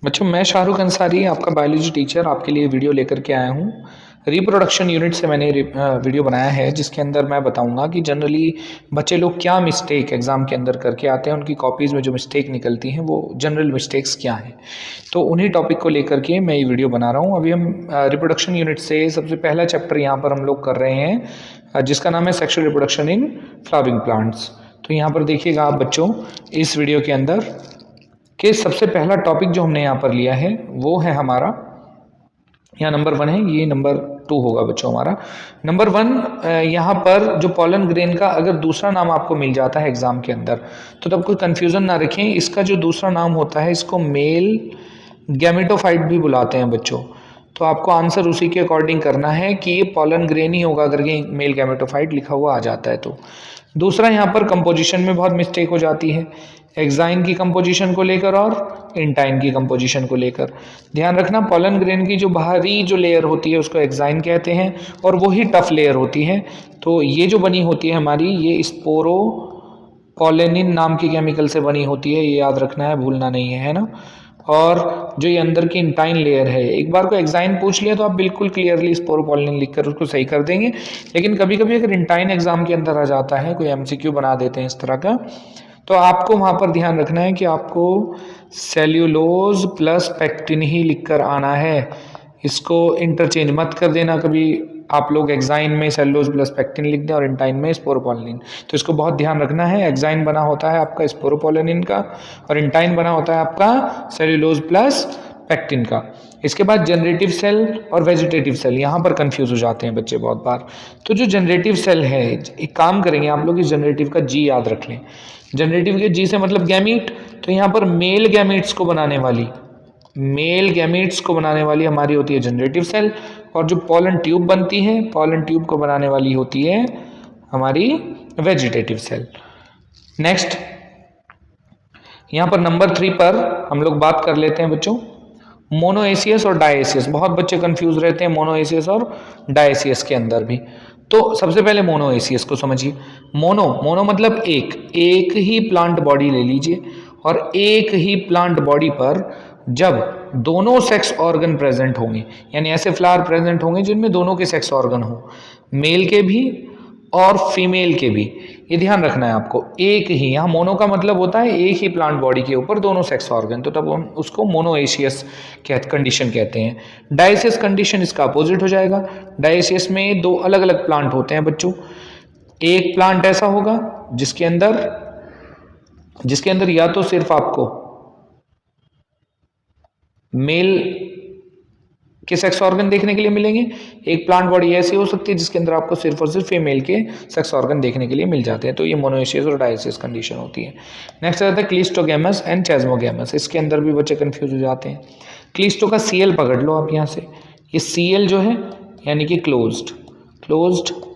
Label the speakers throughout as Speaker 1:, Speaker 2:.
Speaker 1: बच्चों, मैं शाहरुख अंसारी आपका बायोलॉजी टीचर आपके लिए वीडियो लेकर के आया हूँ। रिप्रोडक्शन यूनिट से मैंने वीडियो बनाया है जिसके अंदर मैं बताऊंगा कि जनरली बच्चे लोग क्या मिस्टेक एग्ज़ाम के अंदर करके आते हैं, उनकी कॉपीज़ में जो मिस्टेक निकलती हैं वो जनरल मिस्टेक्स क्या हैं। तो उन्हीं टॉपिक को लेकर के मैं ये वीडियो बना रहा हूँ। अभी हम रिप्रोडक्शन यूनिट से सबसे पहला चैप्टर यहाँ पर हम लोग कर रहे हैं, जिसका नाम है sexual reproduction in flowering plants. तो यहाँ पर देखिएगा आप बच्चों, इस वीडियो के अंदर कि सबसे पहला टॉपिक जो हमने यहाँ पर लिया है वो है हमारा, यहाँ नंबर 1 है, ये नंबर 2 होगा बच्चों हमारा। नंबर 1 यहाँ पर जो पॉलन ग्रेन का अगर दूसरा नाम आपको मिल जाता है एग्जाम के अंदर तो तब कोई कंफ्यूजन ना रखें। इसका जो दूसरा नाम होता है इसको मेल गैमेटोफाइट भी बुलाते हैं बच्चों। तो आपको आंसर उसी के अकॉर्डिंग करना है कि ये पॉलन ग्रेन ही होगा अगर ये मेल गैमेटोफाइट लिखा हुआ आ जाता है तो। दूसरा, यहाँ पर कंपोजिशन में बहुत मिस्टेक हो जाती है, एक्साइन की कंपोजिशन को लेकर और इंटाइन की कंपोजिशन को लेकर। ध्यान रखना, पॉलन ग्रेन की जो बाहरी जो लेयर होती है उसको एक्साइन कहते हैं और वही टफ लेयर होती है। तो ये जो बनी होती है हमारी, ये स्पोरो पॉलेनिन नाम की केमिकल से बनी होती है, ये याद रखना है, भूलना नहीं है ना। और जो ये अंदर की इंटाइन लेयर है, एक बार को एक्साइन पूछ लिया तो आप बिल्कुल क्लियरली स्पोरोपोलिन लिखकर उसको सही कर देंगे। लेकिन कभी कभी अगर इंटाइन एग्जाम के अंदर आ जाता है, कोई एमसीक्यू बना देते हैं इस तरह का, तो आपको वहाँ पर ध्यान रखना है कि आपको सेल्यूलोज प्लस पेक्टिन ही लिखकर आना है। इसको इंटरचेंज मत कर देना कभी, आप लोग एक्साइन में सेल्यूलोज प्लस पेक्टिन लिख दें और इंटाइन में स्पोरोपोलिन। तो इसको बहुत ध्यान रखना है, एक्साइन बना होता है आपका स्पोरोपोलिन का और इंटाइन बना होता है आपका सेल्यूलोज प्लस पेक्टिन का। इसके बाद जनरेटिव सेल और वेजिटेटिव सेल, यहाँ पर कंफ्यूज हो जाते हैं बच्चे बहुत बार। तो जो जनरेटिव सेल है, एक काम करेंगे आप लोग, इस जनरेटिव का जी याद रख लें। जनरेटिव के जी से मतलब गैमीट, तो यहाँ पर मेल गैमीट्स को बनाने वाली हमारी होती है जनरेटिव सेल, और जो पॉलन ट्यूब बनती है, पॉलन ट्यूब को बनाने वाली होती है हमारी वेजिटेटिव सेल। नेक्स्ट, यहाँ पर नंबर 3 पर हम लोग बात कर लेते हैं बच्चों, मोनोएसियस और डायएसियस। बहुत बच्चे कंफ्यूज रहते हैं मोनोएसियस और डायएसियस के अंदर भी। तो सबसे पहले मोनोएसियस को समझिए। मोनो मतलब एक ही प्लांट बॉडी ले लीजिए, और एक ही प्लांट बॉडी पर जब दोनों सेक्स ऑर्गन प्रेजेंट होंगे, यानी ऐसे फ्लावर प्रेजेंट होंगे जिनमें दोनों के सेक्स ऑर्गन हो, मेल के भी और फीमेल के भी। ये ध्यान रखना है आपको, एक ही, यहाँ मोनो का मतलब होता है एक ही प्लांट बॉडी के ऊपर दोनों सेक्स ऑर्गन, तो तब हम उसको मोनोएशियस कंडीशन कहते हैं। डायसियस कंडीशन इसका अपोजिट हो जाएगा। डायसियस में दो अलग अलग प्लांट होते हैं बच्चों। एक प्लांट ऐसा होगा जिसके अंदर या तो सिर्फ आपको मेल के सेक्स ऑर्गन देखने के लिए मिलेंगे, एक प्लांट बॉडी ऐसी हो सकती है जिसके अंदर आपको सिर्फ और सिर्फ फीमेल के सेक्स ऑर्गन देखने के लिए मिल जाते हैं। तो ये मोनोएशियस और डायसियस कंडीशन होती है। नेक्स्ट आता है क्लिस्टोगैमस एंड चेस्मोगैमस। इसके अंदर भी बच्चे कंफ्यूज हो जाते हैं। क्लिस्टो का सीएल पकड़ लो आप यहाँ से, ये सीएल जो है यानी कि क्लोज्ड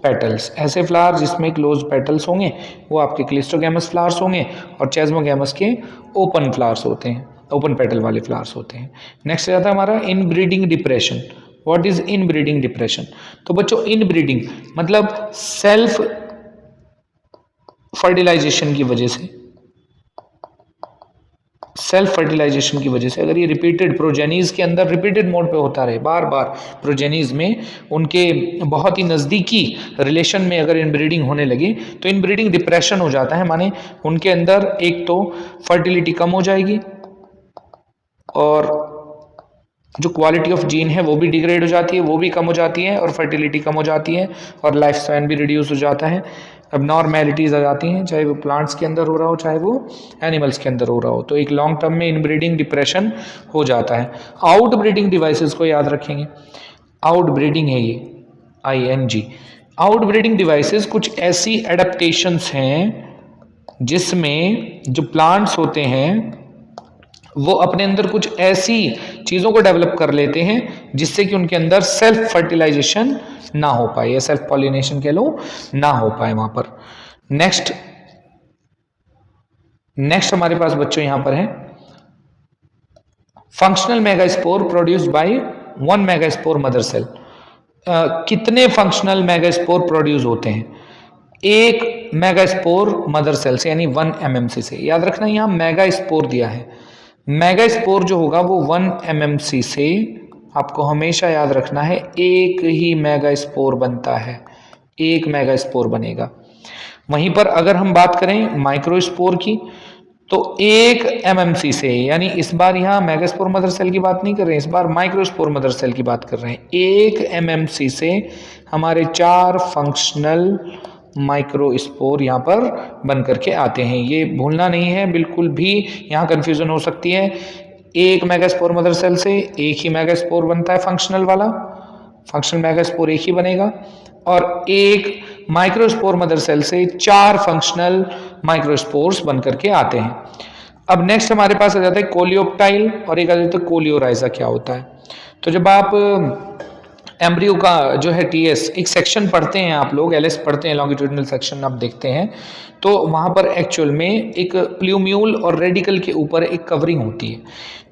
Speaker 1: पेटल्स, ऐसे फ्लावर जिसमें क्लोज्ड पेटल्स होंगे वो आपके क्लिस्टोगैमस फ्लावर्स होंगे, और चेस्मोगैमस के ओपन फ्लावर्स होते हैं, ओपन पेटल वाले फ्लावर्स होते हैं। नेक्स्ट आता है हमारा inbreeding depression. What is inbreeding depression? तो बच्चों, इनब्रीडिंग मतलब सेल्फ फर्टिलाइजेशन की वजह से, अगर ये रिपीटेड प्रोजेनीज के अंदर रिपीटेड मोड पे होता रहे, बार बार प्रोजेनीज में उनके बहुत ही नज़दीकी रिलेशन में अगर इनब्रीडिंग होने लगे तो इनब्रीडिंग डिप्रेशन हो जाता है। माने उनके अंदर एक तो फर्टिलिटी कम हो जाएगी, और जो क्वालिटी ऑफ जीन है वो भी डिग्रेड हो जाती है, वो भी कम हो जाती है, और फर्टिलिटी कम हो जाती है, और लाइफ स्पैन भी रिड्यूस हो जाता है। अब नॉर्मेलिटीज आ जाती हैं, चाहे वो प्लांट्स के अंदर हो रहा हो चाहे वो एनिमल्स के अंदर हो रहा हो। तो एक लॉन्ग टर्म में इनब्रीडिंग डिप्रेशन हो जाता है। आउट ब्रीडिंग डिवाइसेस को याद रखेंगे, आउट ब्रीडिंग है ये ING। आउट ब्रीडिंग डिवाइसेस कुछ ऐसी एडेप्टेशंस हैं जिसमें जो प्लांट्स होते हैं वो अपने अंदर कुछ ऐसी चीज़ों को डेवलप कर लेते हैं जिससे कि उनके अंदर सेल्फ फर्टिलाइजेशन ना हो पाए, या सेल्फ पॉलिनेशन कह लो, ना हो पाए वहां पर। नेक्स्ट हमारे पास बच्चों यहां पर है functional megaspore produced by 1 megaspore mother cell. कितने फंक्शनल मेगास्पोर प्रोड्यूस होते हैं? 1 मेगास्पोर मदर सेल से, यानी 1 MMC से। याद रखना, यहां मेगास्पोर दिया है, मेगास्पोर जो होगा वो 1 mmc से, आपको हमेशा याद रखना है, एक ही मेगास्पोर बनता है, एक मेगास्पोर बनेगा। वहीं पर अगर हम बात करें माइक्रोस्पोर की, तो 1 mmc से, यानी इस बार यहाँ मेगास्पोर मदर सेल की बात नहीं कर रहे हैं, इस बार माइक्रोस्पोर मदर सेल की बात कर रहे हैं। 1 mmc से हमारे 4 फंक्शनल माइक्रोस्पोर यहाँ पर बन करके आते हैं। ये भूलना नहीं है बिल्कुल भी, यहाँ कंफ्यूजन हो सकती है। एक मेगास्पोर मदर सेल से एक ही मेगास्पोर बनता है फंक्शनल वाला, फंक्शनल मेगास्पोर एक ही बनेगा, और एक माइक्रोस्पोर मदर सेल से 4 फंक्शनल माइक्रोस्पोर्स बन करके आते हैं। अब नेक्स्ट हमारे पास आ जाता है कोलियोप्टाइल, और एक आ जाता है कोलियोराइजा। क्या होता है, तो जब आप एम्ब्रियो का जो है टीएस एक सेक्शन पढ़ते हैं, आप लोग एलएस पढ़ते हैं, लॉन्गिट्यूडिनल सेक्शन आप देखते हैं, तो वहाँ पर एक्चुअल में एक प्ल्यूम्यूल और रेडिकल के ऊपर एक कवरिंग होती है।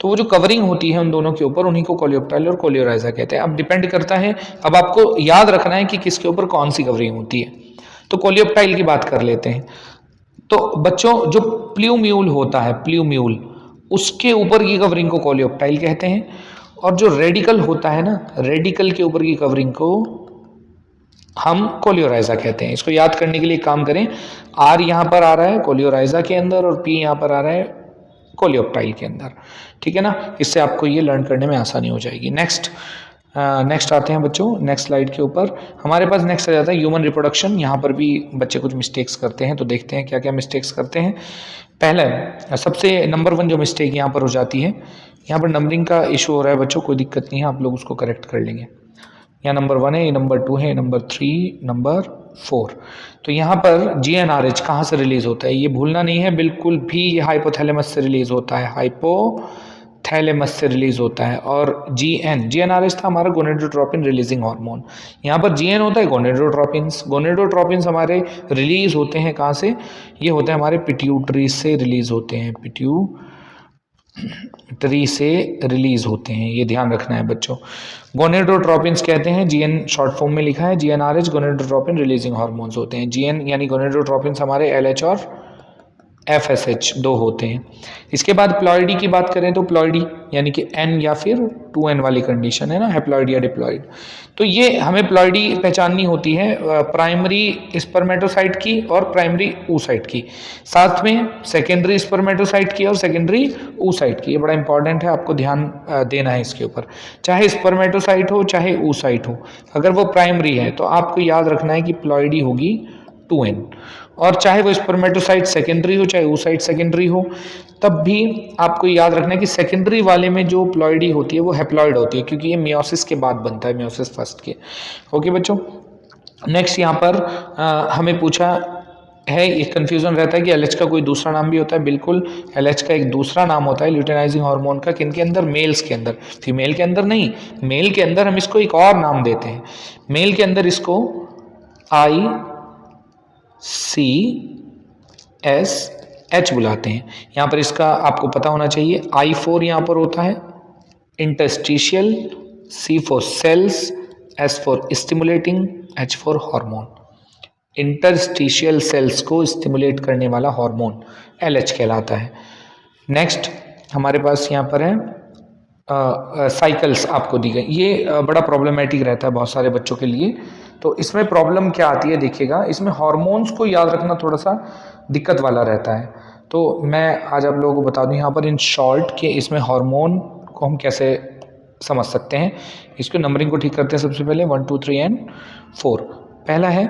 Speaker 1: तो वो जो कवरिंग होती है उन दोनों के ऊपर, उन्हीं को कोलियोप्टाइल और कोलियोराइजा कहते हैं। अब डिपेंड करता है, अब आपको याद रखना है कि किसके ऊपर कौन सी कवरिंग होती है। तो कोलियोप्टाइल की बात कर लेते हैं। तो बच्चों, जो प्ल्यूम्यूल होता है, प्ल्यूम्यूल, उसके ऊपर की कवरिंग को कोलियोप्टाइल कहते हैं, और जो रेडिकल होता है ना, रेडिकल के ऊपर की कवरिंग को हम कोलियोराइजा कहते हैं। इसको याद करने के लिए काम करें, आर यहाँ पर आ रहा है कोलियोराइजा के अंदर, और पी यहाँ पर आ रहा है कोलियोप्टाइल के अंदर, ठीक है ना। इससे आपको ये लर्न करने में आसानी हो जाएगी। नेक्स्ट आते हैं बच्चों, नेक्स्ट स्लाइड के ऊपर हमारे पास नेक्स्ट आ जाता है ह्यूमन रिप्रोडक्शन। यहाँ पर भी बच्चे कुछ मिस्टेक्स करते हैं, तो देखते हैं क्या क्या मिस्टेक्स करते हैं। पहले सबसे नंबर 1 जो मिस्टेक यहाँ पर हो जाती है, यहाँ पर नंबरिंग का इशू हो रहा है बच्चों, कोई दिक्कत नहीं है, आप लोग उसको करेक्ट कर लेंगे। यहाँ नंबर 1 है, ये नंबर 2 है, नंबर 3, नंबर 4। तो यहाँ पर GnRH कहाँ से रिलीज होता है, ये भूलना नहीं है बिल्कुल भी। ये हाइपोथैलेमस से रिलीज होता है, हाइपोथैलेमस से रिलीज होता है। और GnRH था हमारा गोनेडोट्रोपिन रिलीजिंग हार्मोन। यहाँ पर Gn होता है गोनेडोट्रोपिन्स। गोनेडोट्रोपिन्स हमारे रिलीज होते हैं कहाँ से, ये होते हैं हमारे पिट्यूटरी से रिलीज होते हैं, पिट्यूटरी से रिलीज होते हैं, ये ध्यान रखना है बच्चों। गोनेडोट्रोपिन्स कहते हैं, Gn शॉर्ट फॉर्म में लिखा है, GnRH गोनेडोट्रोपिन रिलीजिंग हार्मोन्स होते हैं। Gn यानी गोनेडोट्रोपिन्स हमारे LH और FSH 2 होते हैं। इसके बाद प्लॉइडी की बात करें तो प्लॉइडी यानी कि N या फिर 2N वाली कंडीशन है ना, हैप्लॉइड या डिप्लॉइड। तो ये हमें प्लॉइडी पहचाननी होती है प्राइमरी स्पर्मेटोसाइट की और प्राइमरी oocyte की, साथ में सेकेंडरी स्पर्मेटोसाइट की और सेकेंडरी oocyte की। ये बड़ा इंपॉर्टेंट है, आपको ध्यान देना है इसके ऊपर। चाहे स्पर्मेटोसाइट हो चाहे oocyte हो, अगर वो प्राइमरी है तो आपको याद रखना है कि प्लॉइडी होगी 2N, और चाहे वो स्पर्मेटोसाइट सेकेंडरी हो चाहे oocyte सेकेंडरी हो, तब भी आपको याद रखना है कि सेकेंडरी वाले में जो प्लॉइडी होती है वो हैप्लॉइड होती है, क्योंकि ये मियोसिस के बाद बनता है, मियोसिस फर्स्ट के। ओके बच्चों, नेक्स्ट यहाँ पर हमें पूछा है, एक कन्फ्यूजन रहता है कि LH का कोई दूसरा नाम भी होता है। बिल्कुल, LH का एक दूसरा नाम होता है ल्यूटेनाइजिंग हार्मोन का। किन के अंदर, मेल्स के अंदर, फीमेल के अंदर नहीं। मेल के अंदर हम इसको एक और नाम देते हैं, मेल के अंदर इसको ICSH बुलाते हैं। यहाँ पर इसका आपको पता होना चाहिए, I4 यहाँ पर होता है interstitial, C for cells, S for stimulating, H for hormone. Interstitial cells को स्टिमुलेट करने वाला हार्मोन LH कहलाता है। नेक्स्ट हमारे पास यहाँ पर है साइकिल्स आपको दी गई। ये बड़ा प्रॉब्लमेटिक रहता है बहुत सारे बच्चों के लिए। तो इसमें प्रॉब्लम क्या आती है देखिएगा, इसमें हार्मोन्स को याद रखना थोड़ा सा दिक्कत वाला रहता है। तो मैं आज आप लोगों को बता दूं यहाँ पर इन शॉर्ट कि इसमें हार्मोन को हम कैसे समझ सकते हैं। इसको नंबरिंग को ठीक करते हैं। सबसे पहले 1 2 3 एंड 4। पहला है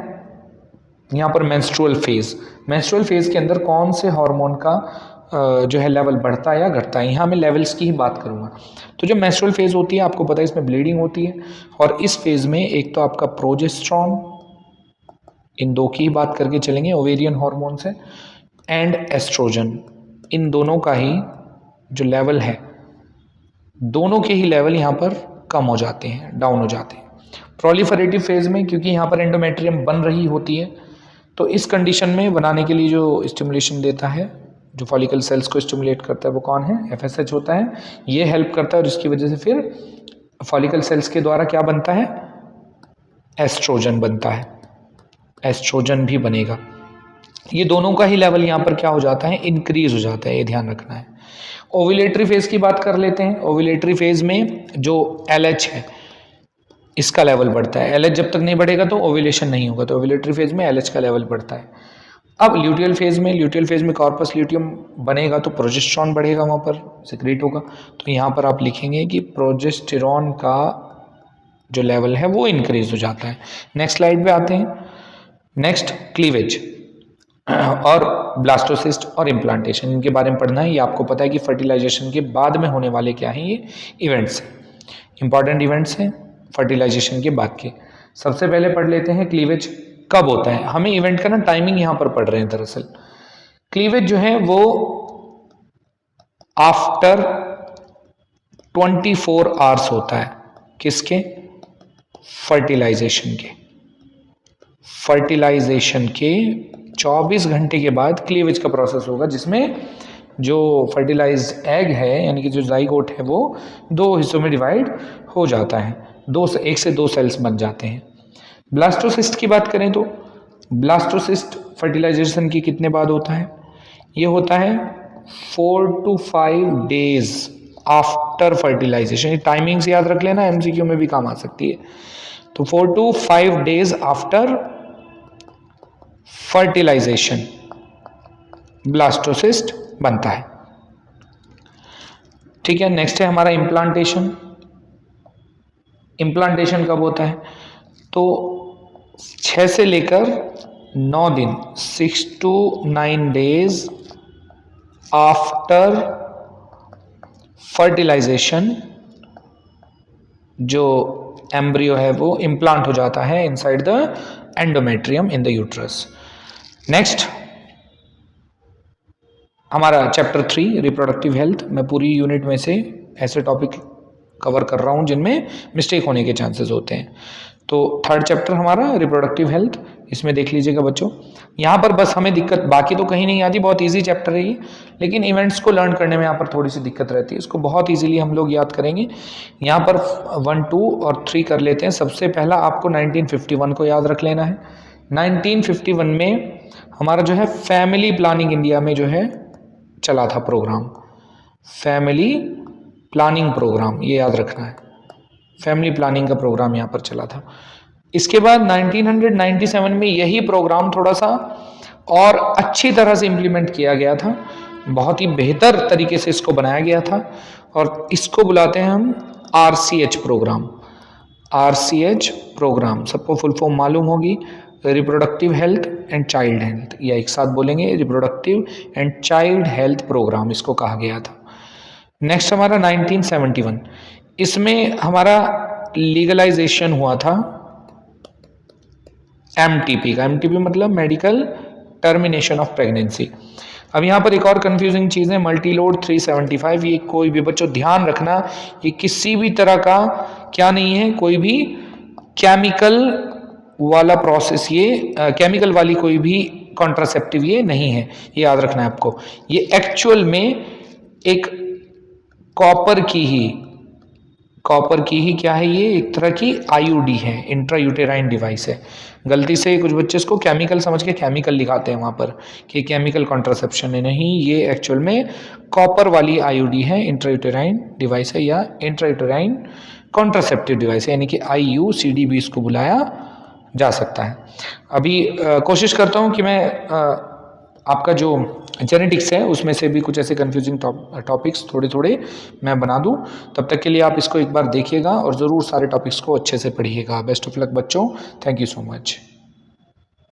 Speaker 1: यहाँ पर मेंस्ट्रुअल फेज। मेंस्ट्रुअल फेज के अंदर कौन से हार्मोन का जो है लेवल बढ़ता है या घटता है, यहाँ मैं लेवल्स की ही बात करूँगा। तो जो मेंस्ट्रुअल फेज होती है आपको पता है इसमें ब्लीडिंग होती है, और इस फेज में एक तो आपका प्रोजेस्टेरॉन, इन दो की ही बात करके चलेंगे, ओवेरियन हार्मोन से, एंड एस्ट्रोजन, इन दोनों का ही जो लेवल है, दोनों के ही लेवल यहाँ पर कम हो जाते हैं, डाउन हो जाते हैं। प्रोलिफरेटिव फेज में क्योंकि यहाँ पर एंडोमेट्रियम बन रही होती है, तो इस कंडीशन में बनाने के लिए जो स्टिमुलेशन देता है, जो फॉलिकल सेल्स को स्टिमुलेट करता है, वो कौन है, FSH होता है। ये हेल्प करता है और इसकी वजह से फिर फॉलिकल सेल्स के द्वारा क्या बनता है, एस्ट्रोजन बनता है, एस्ट्रोजन भी बनेगा। ये दोनों का ही लेवल यहाँ पर क्या हो जाता है, इंक्रीज हो जाता है, ये ध्यान रखना है। ओव्यूलेटरी फेज की बात कर लेते हैं। ओव्यूलेटरी फेज में जो LH है इसका लेवल बढ़ता है। LH जब तक नहीं बढ़ेगा तो ओव्यूलेशन नहीं होगा, तो ओव्यूलेटरी फेज में LH का लेवल बढ़ता है। अब ल्यूटियल फेज में कॉर्पस ल्यूटियम बनेगा तो प्रोजेस्टेरॉन बढ़ेगा, वहाँ पर सिक्रेट होगा। तो यहाँ पर आप लिखेंगे कि प्रोजेस्टेरॉन का जो लेवल है वो इंक्रीज हो जाता है। नेक्स्ट स्लाइड पे आते हैं। नेक्स्ट क्लीवेज और ब्लास्टोसिस्ट और इम्प्लांटेशन, इनके बारे में पढ़ना है। ये आपको पता है कि फर्टिलाइजेशन के बाद में होने वाले क्या हैं, ये इवेंट्स हैं, इंपॉर्टेंट इवेंट्स हैं फर्टिलाइजेशन के बाद के। सबसे पहले पढ़ लेते हैं क्लीवेज कब होता है। हमें इवेंट का ना टाइमिंग यहाँ पर पढ़ रहे हैं। दरअसल क्लीवेज जो है वो आफ्टर 24 आवर्स होता है। किसके? फर्टिलाइजेशन के 24 घंटे के बाद क्लीवेज का प्रोसेस होगा, जिसमें जो फर्टिलाइज्ड एग है यानी कि जो जाइगोट है वो दो हिस्सों में डिवाइड हो जाता है, एक से दो सेल्स बन जाते हैं। ब्लास्टोसिस्ट की बात करें तो ब्लास्टोसिस्ट फर्टिलाइजेशन के कितने बाद होता है? ये होता है 4 to 5 days after fertilization. Timings याद रख लेना, MCQ में भी काम आ सकती है। तो 4 to 5 days after fertilization blastocyst बनता है। ठीक है, नेक्स्ट है हमारा इम्प्लांटेशन। इम्प्लांटेशन कब होता है? तो 6 से लेकर 9 दिन 6 to 9 डेज आफ्टर फर्टिलाइजेशन जो एम्ब्रियो है वो इम्प्लांट हो जाता है inside the endometrium in the uterus. Next हमारा चैप्टर 3 रिप्रोडक्टिव हेल्थ। मैं पूरी यूनिट में से ऐसे टॉपिक कवर कर रहा हूँ जिनमें मिस्टेक होने के चांसेस होते हैं। तो थर्ड चैप्टर हमारा रिप्रोडक्टिव हेल्थ, इसमें देख लीजिएगा बच्चों। यहाँ पर बस हमें दिक्कत बाकी तो कहीं नहीं आती, बहुत इजी चैप्टर है ये, लेकिन इवेंट्स को लर्न करने में यहाँ पर थोड़ी सी दिक्कत रहती है। इसको बहुत इजीली हम लोग याद करेंगे। यहाँ पर 1, 2 और 3 कर लेते हैं। सबसे पहला आपको 1951 को याद रख लेना है। 1951 में हमारा जो है फैमिली प्लानिंग इंडिया में जो है चला था प्रोग्राम, फैमिली प्लानिंग प्रोग्राम, ये याद रखना है। फैमिली प्लानिंग का प्रोग्राम यहाँ पर चला था। इसके बाद 1997 में यही प्रोग्राम थोड़ा सा और अच्छी तरह से इम्प्लीमेंट किया गया था, बहुत ही बेहतर तरीके से इसको बनाया गया था, और इसको बुलाते हैं हम RCH प्रोग्राम। RCH प्रोग्राम सबको फुल फॉर्म मालूम होगी, reproductive health and child health, या एक साथ बोलेंगे reproductive and child health program इसको कहा गया था। नेक्स्ट हमारा 1971, इसमें हमारा लीगलाइजेशन हुआ था MTP का। MTP मतलब मेडिकल टर्मिनेशन ऑफ प्रेगनेंसी। अब यहाँ पर एक और कंफ्यूजिंग चीज़ है, मल्टीलोड 375। ये कोई भी बच्चों ध्यान रखना, ये किसी भी तरह का क्या नहीं है, कोई भी केमिकल वाला प्रोसेस, ये केमिकल वाली कोई भी कॉन्ट्रासेप्टिव ये नहीं है, ये याद रखना है आपको। ये एक्चुअल में एक कॉपर की ही क्या है, ये एक तरह की IUD है, इंट्रा यूटेराइन डिवाइस है। गलती से कुछ बच्चे इसको केमिकल समझ के केमिकल लिखाते हैं वहाँ पर कि केमिकल कॉन्ट्रासेप्शन है, नहीं, ये एक्चुअल में कॉपर वाली IUD है, इंट्रा यूटेराइन डिवाइस है या इंट्रा यूटेराइन कॉन्ट्रासेप्टिव डिवाइस है, यानी कि IUCD भी इसको बुलाया जा सकता है। अभी कोशिश करता हूँ कि मैं आपका जो जेनेटिक्स है उसमें से भी कुछ ऐसे कंफ्यूजिंग टॉपिक्स थोड़े थोड़े मैं बना दूं। तब तक के लिए आप इसको एक बार देखिएगा और ज़रूर सारे टॉपिक्स को अच्छे से पढ़िएगा। बेस्ट ऑफ लक बच्चों, थैंक यू सो मच।